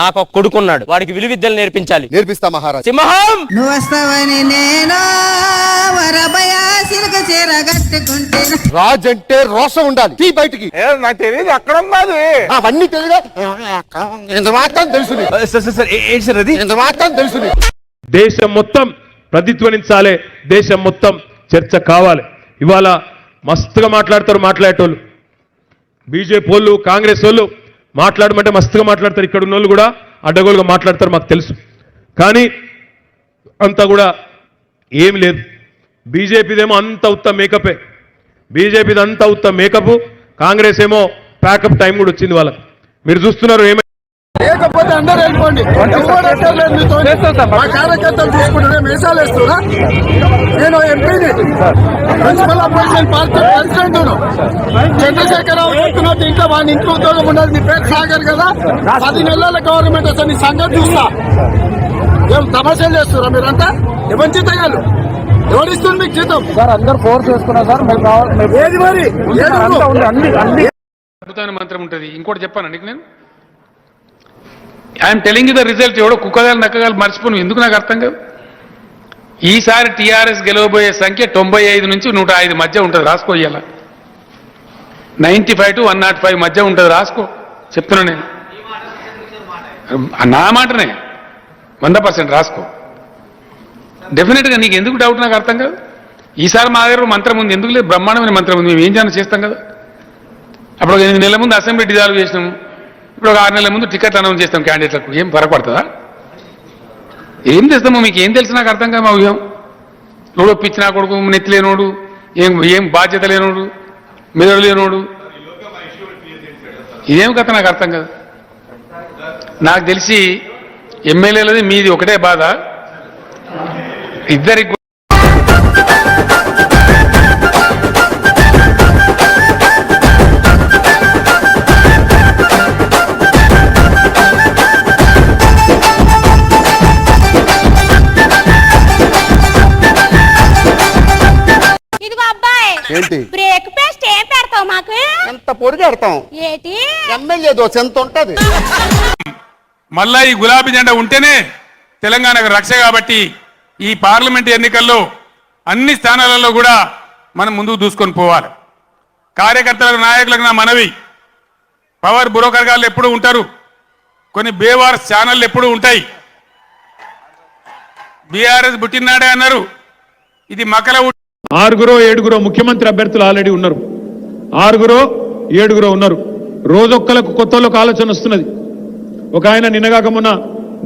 నాకు ఒక కొడుకున్నాడు, వాడికి విలువిద్యలు నేర్పించాలి. నేర్పిస్తా మహారాజ్. సింహం నువ్వు వస్తావని నేను రాజ్ అంటే రోషం ఉండాలి. తీ బయటికి. నాకు తెలియదు అక్కడ ఉన్నది. అవన్నీ తెలియదు. ఇంత మాత్రం తెలుసు. ఇంత మాత్రం తెలుసు. దేశం మొత్తం ప్రతిధ్వనించాలి, దేశం మొత్తం చర్చ కావాలి. ఇవాళ మస్తుగా మాట్లాడేటోళ్ళు బీజేపీ వాళ్ళు, కాంగ్రెస్ వాళ్ళు మాట్లాడమంటే మస్తుగా మాట్లాడతారు. ఇక్కడ ఉన్న వాళ్ళు కూడా అడ్డగోలుగా మాట్లాడతారు, మాకు తెలుసు. కానీ అంతా కూడా ఏమి లేదు. బీజేపీదేమో అంత ఉత్త మేకపే, బీజేపీది అంత ఉత్త మేకప్. కాంగ్రెస్ ఏమో ప్యాకప్ టైం కూడా వచ్చింది వాళ్ళకి. మీరు చూస్తున్నారు ఏమై లేకపోతే అందరూ వెళ్ళిపోండి. కార్యకర్తలు తీసుకుంటే మీసాలు వేస్తున్నా. నేను ఎంపీని, principal opposition party president. Chandrasekhar Rao చెప్తున్నా ఇంకా వాడిని ఇంట్లో ఉద్యోగం ఉండదు. నీ పేరు సాగర్ కదా, 10 నెలల గవర్నమెంట్ వస్తే నీ సంగతి చూస్తా. ఏం తమాషాలు చేస్తున్నా మీరంతా? ఎవరి జీతగాళ్ళు ఎవరిస్తుంది మీకు జీతం? సార్ అందరు ఫోర్స్ చేసుకున్నా సార్. ఏది మరి అద్భుతమైన మంత్రం ఉంటుంది. ఇంకోటి చెప్పాను నీకు నేను, I'm telling you the result. ఎవడో కుక్కగాలు నక్కగాలు మర్చిపోను, ఎందుకు నాకు అర్థం కాదు. ఈసారి టీఆర్ఎస్ గెలవబోయే సంఖ్య 95 నుంచి 105 మధ్య ఉంటుంది. రాసుకో. ఇవాళ 95 to 105 మధ్య ఉంటుంది. రాసుకో, చెప్తున్నా నేను, నా మాటనే. 100% రాసుకో. డెఫినెట్గా నీకు ఎందుకు డౌట్ నాకు అర్థం కాదు. ఈసారి మా దగ్గర మంత్రం ఉంది, ఎందుకు లేదు? బ్రహ్మాండమైన మంత్రం ఉంది. మేము ఏం చేయాలని చేస్తాం కదా. అప్పుడు 8 నెలల ముందు అసెంబ్లీ డిజాల్వ్ చేసినాము, ఇప్పుడు 6 నెలల ముందు టికెట్ అనౌన్స్ చేస్తాం క్యాండిడేట్లకు. ఏం పరపడుతుందా? ఏం చేస్తామో మీకు ఏం తెలుసు నాకు అర్థం కాదు. మా ఊహం నువ్వు పిచ్చిన కొడుకు, నెత్తి లేనోడు, ఏం బాధ్యత లేనోడు, మెదడు లేనోడు, ఇదేం కథ నాకు అర్థం కాదు. నాకు తెలిసి ఎమ్మెల్యేలది మీది ఒకటే బాధ. ఇద్దరికి ఏంటి బ్రేక్ పేస్ట్ ఏం పెడతావు మాకు? ఎంత పొడిగెడతాం. ఏంటి ఎమ్మెల్యే దోశ ఎంత ఉంటది. మళ్ళా ఈ గులాబీ జెండా ఉంటేనే తెలంగాణకు రక్ష. కాబట్టి ఈ పార్లమెంట్ ఎన్నికల్లో అన్ని స్థానాలలో కూడా మనం ముందుకు దూసుకొని పోవాలి. కార్యకర్తలకు, నాయకులకు నా మనవి, పవర్ బ్రోకర్ గాళ్ళు ఎప్పుడు ఉంటారు, కొన్ని బేవార్స్ ఛానళ్ళు ఎప్పుడు ఉంటాయి. బీఆర్ఎస్ పుట్టినాడే అన్నారు, ఇది మకల. 6-7 ముఖ్యమంత్రి అభ్యర్థులు ఆల్రెడీ ఉన్నారు. 6-7 ఉన్నారు. రోజొక్కలకు కొత్తలకు ఆలోచన వస్తున్నది. ఒక ఆయన నిన్నగాక మొన్న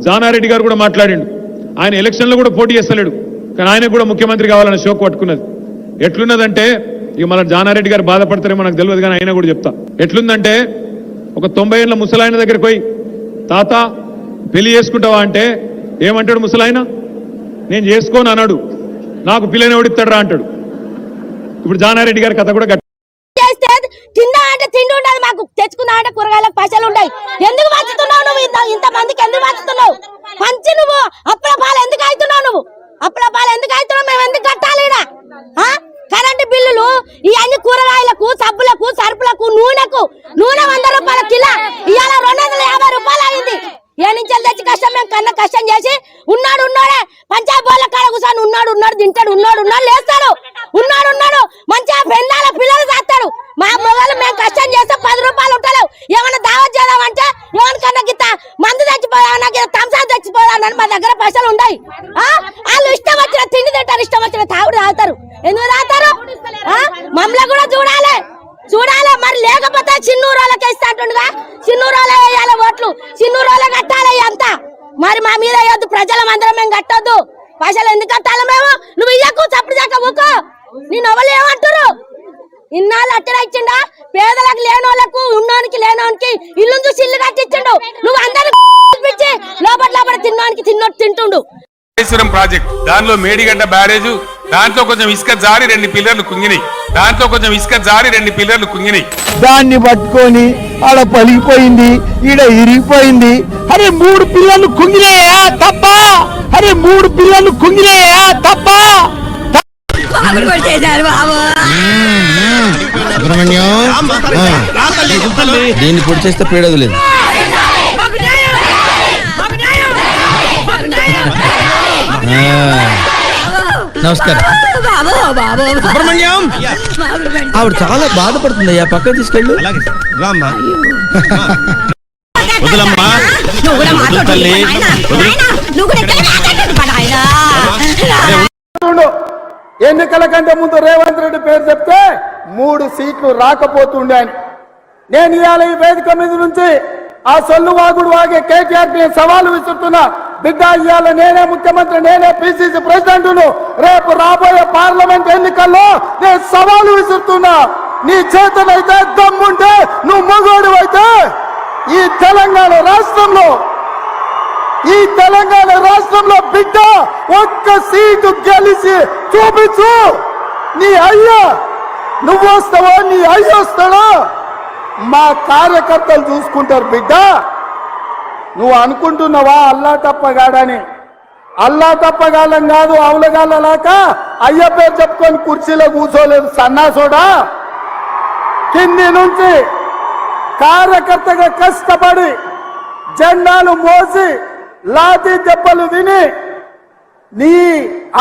జానారెడ్డి గారు కూడా మాట్లాడిండు. ఆయన ఎలక్షన్లో కూడా పోటీ చేస్తలేడు, కానీ ఆయన కూడా ముఖ్యమంత్రి కావాలని షోక్ పట్టుకున్నది. ఎట్లున్నదంటే, ఇక మన జానారెడ్డి గారు బాధపడతారేమో నాకు తెలియదు, కానీ ఆయన కూడా చెప్తా. ఎట్లుందంటే, ఒక 90 ఏళ్ళ ముసలాయన దగ్గరికి పోయి, తాత పెళ్లి చేసుకుంటావా అంటే ఏమంటాడు ముసలాయన? నేను చేసుకోను అన్నాడు. నాకు పిల్లని ఓడిస్తాడరా అంటాడు. ఇప్పుడు జానారెడ్డి గారి కథ కూడా తిందా అంటే తిండి ఉండదు, మాకు తెచ్చుకుందా అంటే కూరగాయలకు పైసలు ఉంటాయి. ఎందుకు పంచుతున్నావు నువ్వు? ఇంత మందికి ఎందుకు పంచుతున్నావు? పంచి నువ్వు అప్పుల పాలు ఎందుకు అవుతున్నావు? నువ్వు అప్పుల పాలు ఎందుకు అవుతున్నావు? మేము ఎందుకు కట్టాలి? కరెంటు బిల్లులు, ఇవన్నీ కూరగాయలకు, సబ్బులకు, సరుపులకు, నూనె 100 రూపాయల కిలో, ఇవాళ 250 రూపాయలు అయింది. ఏ నుంచి తెచ్చి కష్టం, మేము కన్నా కష్టం చేసి ఉన్నాడే పంచాయతీ బోర్ల కాడ కూర్చొని ఉన్నాడు తింటాడు, ఉన్నాడు లేస్తాడు, ఉన్నాడు మంచిగా పెళ్ళాల పిల్లలు చేస్తాడు. మా మొగలు మేము కష్టం చేస్తే 10 రూపాయలు ఉంటలేవు. ఏమన్నా దావత్ చేద్దామంటే ఎవరికన్నా గిత్త మందు తెచ్చిపోదా, నాకు తంసా తెచ్చిపోదా అని మా దగ్గర పైసలు ఉన్నాయి. వాళ్ళు ఇష్టం వచ్చిన తిండి తింటారు, ఇష్టం వచ్చిన తాగుడు తాగుతారు. ఎందుకు తాగుతారు? మమ్మల్ని కూడా చూడాలి. మరి లేకపోతే చిన్నూరులకి ఇస్తా అంటుండగా, చిన్నూరులో వేయాలి ఓట్లు, చిన్నూరులో కట్టాలి అంతా. మరి మా మీద వేయొద్దు, ప్రజల మందిరం మేము కట్టొద్దు. పైసలు ఎందుకు కట్టాలి మేము? నువ్వు ఇయ్యకు, చప్పుడు చాక ఊకో. నేను ఎవరు ఏమంటారు? ఇన్నాళ్ళు అట్టడా ఇచ్చిండా? పేదలకు లేనోళ్ళకు, ఉన్నోనికి లేనోనికి ఇల్లు చూసి ఇల్లు కట్టించిండు. నువ్వు అందరికి లోపల తిన్నోనికి తింటుండు. ప్రాజెక్ట్ దానిలో మేడిగడ్డ బ్యారేజ్, దాంట్లో కొంచెం ఇసుక జారి 2 పిల్లర్లు కుంగినాయి. దాన్ని పట్టుకొని ఆడ పలిగిపోయింది, ఈడ ఇరిగిపోయింది. అరే 3 పిల్లలు కుంగినాయా తప్ప? అరే 3 పిల్లలు కుంగినాయా తప్ప? దీన్ని పొడి చేస్తే పీడదు లేదు. నమస్కారం సుబ్రహ్మణ్యం ఆవిడ చాలా బాధపడుతుంది అయ్యా పక్కన తీసుకెళ్ళు వదలమ్మా తల్లి ఎన్నికల కంటే ముందు రేవంత్ రెడ్డి పేరు చెప్తే 3 సీట్లు రాకపోతుండే అని నేను ఇవాళ ఈ వేదిక మీద నుంచి ఆ సొల్లు వాగుడు వాగే కేటీఆర్ ని సవాలు విసురుతున్నా. బిడ్డ ఇవాళ నేనే ముఖ్యమంత్రి, నేనే పిసిసి ప్రెసిడెంట్, రేపు రాబోయే పార్లమెంట్ ఎన్నికల్లో నేను సవాలు విసురుతున్నా. నీ చేతనైతే దమ్ముంటే నువ్వు మగోడు అయితే ఈ తెలంగాణ రాష్ట్రంలో బిడ్డ ఒక్క సీటు గెలిచి చూపించు. నీ అయ్యా నువ్వు వస్తావో నీ అయ్య వస్తాడో మా కార్యకర్తలు చూసుకుంటారు. బిడ్డ నువ్వు అనుకుంటున్నావా అల్లా తప్పగాడని? అల్లా తప్పగాలం కాదు, అవులగాళ్ళలాక అయ్య పేరు చెప్పుకొని కుర్చీలో కూర్చోలేదు సన్నాసోడా. కింది నుంచి కార్యకర్తగా కష్టపడి జెండాలు మోసి లాఠీ దెబ్బలు విని నీ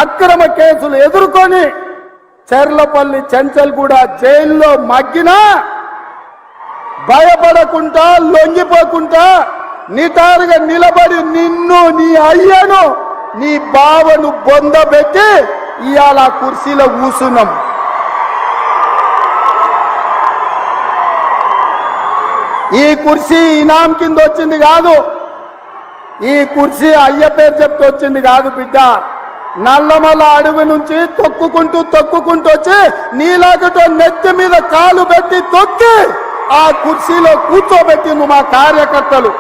అక్రమ కేసులు ఎదుర్కొని చెర్లపల్లి చెంచల్గూడ జైల్లో మగ్గినా భయపడకుండా లొంగిపోకుండా నిటారుగా నిలబడి నిన్ను, నీ అయ్యను, నీ బావను బొందబెట్టి ఇవాళ కుర్చీలో కూర్చున్నాం. ఈ కుర్చీ ఇనాం కింద వచ్చింది కాదు, ఈ కుర్చీ అయ్య పేరు చెప్తూ వచ్చింది కాదు బిడ్డ. నల్లమల్ల అడవి నుంచి తొక్కుకుంటూ వచ్చి నీలాగటో నెత్తి మీద కాలు పెట్టి తొక్కి ఆ కుర్చీలో కూర్చోబెట్టింది మా కార్యకర్తలు.